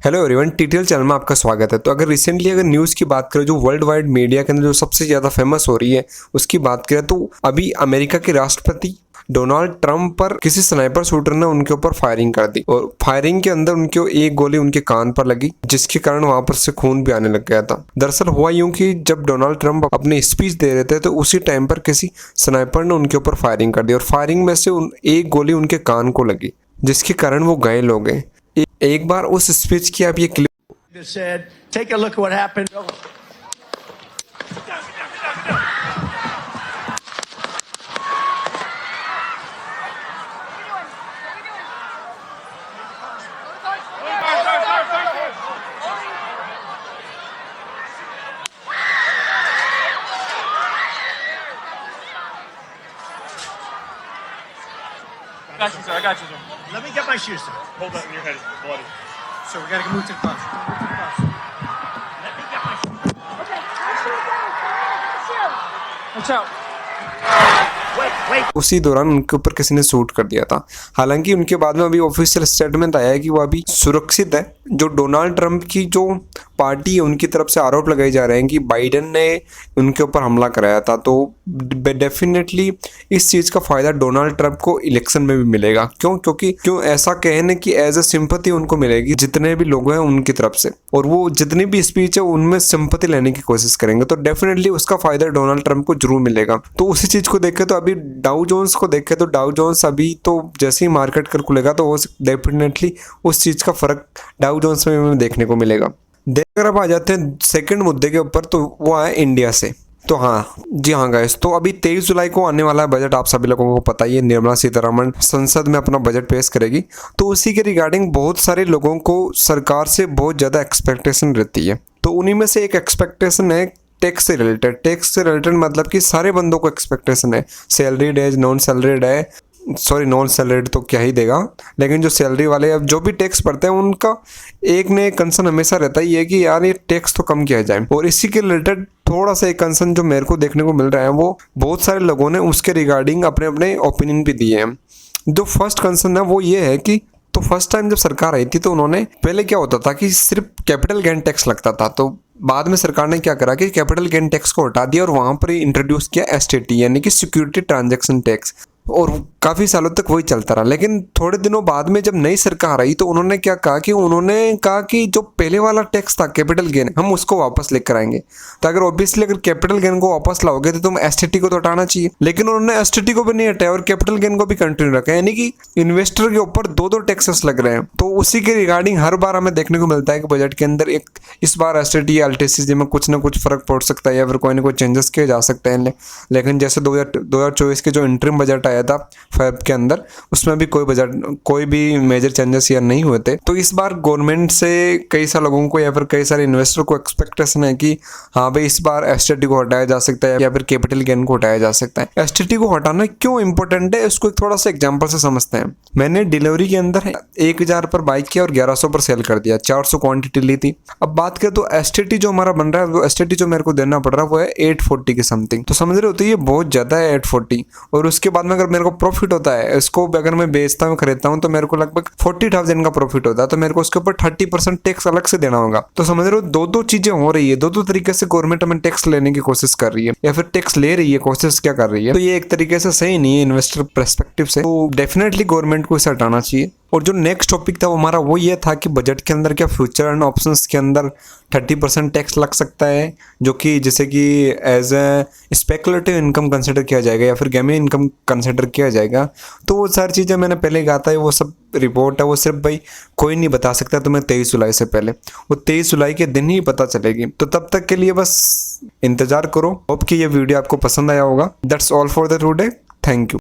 Hello everyone, TTL channel में आपका स्वागत है। तो अगर रिसेंटली न्यूज़ की बात करें, जो वर्ल्ड वाइड मीडिया के अंदर जो सबसे ज़्यादा फेमस हो रही है उसकी बात करें, तो अभी अमेरिका के राष्ट्रपति डोनाल्ड ट्रंप पर किसी स्नाइपर शूटर ने उनके ऊपर फायरिंग कर दी और फायरिंग के अंदर उनके एक गोली उनके कान पर लगी, जिसके कारण वहां पर से खून भी आने लग गया था। दरअसल हुआ यूं कि जब डोनाल्ड ट्रंप अपनी स्पीच दे रहे थे तो उसी टाइम पर किसी स्नाइपर ने उनके ऊपर फायरिंग कर दी और फायरिंग में से एक गोली उनके कान को लगी, जिसके कारण वो घायल हो गए। एक बार उस स्पीच की आप ये clip said, take a look at what happened. I got you, sir. I got you, sir. Let me get my shoes, sir. Hold that in your head. It's bloody. So we gotta move to the bus. Move to the bus. Let me get my shoes. Okay, watch your back. Watch out. Wait. उसी दौरान उनके ऊपर किसी ने shoot कर दिया था। हालांकि उनके बाद में अभी ऑफिशियल स्टेटमेंट आया है कि वो अभी सुरक्षित है। जो डोनाल्ड ट्रंप की जो पार्टी है उनकी तरफ से आरोप लगाए जा रहे हैं कि बाइडेन ने उनके ऊपर हमला कराया था, तो डेफिनेटली इस चीज़ का फ़ायदा डोनाल्ड ट्रंप को इलेक्शन में भी मिलेगा। क्यों ऐसा कहने की एज ए सिंपैथी उनको मिलेगी जितने भी लोग हैं उनकी तरफ से, और वो जितनी भी स्पीच है उनमें सिंपैथी लेने की कोशिश करेंगे, तो डेफिनेटली उसका फ़ायदा डोनाल्ड ट्रंप को जरूर मिलेगा। तो उसी चीज़ को देखें तो अभी डाउ जोन्स को देखें तो डाउ जोन्स अभी तो जैसे ही मार्केट कर खुलेगा तो वो डेफिनेटली उस चीज़ का फ़र्क डाउ जोन्स में हमें देखने को मिलेगा। अगर अब आ जाते हैं सेकंड मुद्दे के ऊपर, तो वो है इंडिया से। तो जी हाँ गाइस, तो अभी 23 जुलाई को आने वाला है बजट। आप सभी लोगों को पता ही है, निर्मला सीतारमण संसद में अपना बजट पेश करेगी। तो उसी के रिगार्डिंग बहुत सारे लोगों को सरकार से बहुत ज़्यादा एक्सपेक्टेशन रहती है। तो उन्हीं में से एक एक्सपेक्टेशन है टैक्स से रिलेटेड मतलब कि सारे बंदों को एक्सपेक्टेशन है। सैलरीड है, नॉन सैलरीड है, सॉरी नॉन सैलरीड तो क्या ही देगा, लेकिन जो सैलरी वाले अब जो भी टैक्स भरते हैं उनका एक न एक कंसर्न हमेशा रहता ही है कि यार ये टैक्स तो कम किया जाए। और इसी के रिलेटेड थोड़ा सा एक कंसर्न जो मेरे को देखने को मिल रहा है, वो बहुत सारे लोगों ने उसके रिगार्डिंग अपने अपने ओपिनियन भी दिए हैं। जो फर्स्ट कंसर्न है वो ये है कि तो फर्स्ट टाइम जब सरकार आई थी तो उन्होंने पहले क्या होता था कि सिर्फ कैपिटल गेन टैक्स लगता था, तो बाद में सरकार ने क्या करा कि कैपिटल गेन टैक्स को हटा दिया और वहां पर इंट्रोड्यूस किया एसटीटी यानी कि सिक्योरिटी ट्रांजैक्शन टैक्स, और काफ़ी सालों तक वही चलता रहा। लेकिन थोड़े दिनों बाद में जब नई सरकार आई तो उन्होंने क्या कहा कि जो पहले वाला टैक्स था कैपिटल गेन, हम उसको वापस लेकर आएंगे। तो अगर कैपिटल गेन को वापस लाओगे तो तुम एसटीटी को तो हटाना चाहिए, लेकिन उन्होंने एसटीटी को भी नहीं हटाया और कैपिटल गेन को भी कंटिन्यू रखा, यानी कि इन्वेस्टर के ऊपर दो टैक्सेस लग रहे हैं। तो उसी के रिगार्डिंग हर बार हमें देखने को मिलता है कि बजट के अंदर इस बार एसटीटी या एलटीसी में कुछ ना कुछ फर्क पड़ सकता है या फिर कोई ना कोई चेंजेस किए जा सकते हैं। लेकिन जैसे 2024 के जो इंटरिम बजट आया था फेब के अंदर, उसमें भी कोई भी मेजर चेंजेस या नहीं हुए थे। तो इस बार गवर्नमेंट से कई सारे लोगों को या फिर कई सारे इन्वेस्टर को एक्सपेक्टेशन है कि हाँ भाई इस बार एसटीटी को हटाया जा सकता है या फिर कैपिटल गेन को हटाया जा सकता है। एसटीटी को हटाना क्यों इंपॉर्टेंट है उसको एक थोड़ा सा एग्जांपल से समझते हैं। मैंने डिलीवरी के अंदर 1000 पर बाइक किया और 1100 पर सेल कर दिया, 400 क्वांटिटी ली थी। अब बात करें तो एसटीटी जो हमारा बन रहा है, वो एसटीटी जो मेरे को देना पड़ रहा है वो है 840 के समथिंग। तो समझ रहे हो, तो ये बहुत ज्यादा है 840। और उसके बाद में अगर मेरे को प्रॉफिट होता है, इसको अगर मैं बेचता हूँ खरीदता हूँ तो मेरे को लगभग 40,000 का प्रॉफिट होता है, तो मेरे को उसके ऊपर 30% टैक्स अलग से देना होगा। तो समझ रहे हो, दो चीजें हो रही है, दो तरीके से गवर्नमेंट हमें टैक्स लेने की कोशिश कर रही है या फिर टैक्स ले रही है, कोशिश क्या कर रही है। तो ये एक तरीके से सही नहीं है इन्वेस्टर पर्सपेक्टिव से, तो डेफिनेटली गवर्नमेंट को इसे हटाना चाहिए। और जो नेक्स्ट टॉपिक था वो हमारा वो ये था कि बजट के अंदर क्या फ्यूचर एंड ऑप्शंस के अंदर 30% टैक्स लग सकता है, जो कि जैसे कि as a speculative income consider किया जाएगा या फिर गेमिंग इनकम कंसिडर किया जाएगा। तो वो सारी चीज़ें मैंने पहले कहा था, वो सब रिपोर्ट है, वो सिर्फ भाई कोई नहीं बता सकता तुम्हें 23 जुलाई से पहले, वो 23 जुलाई के दिन ही पता चलेगी। तो तब तक के लिए बस इंतजार करो। होप कि ये वीडियो आपको पसंद आया होगा। That's all for the today. Thank you.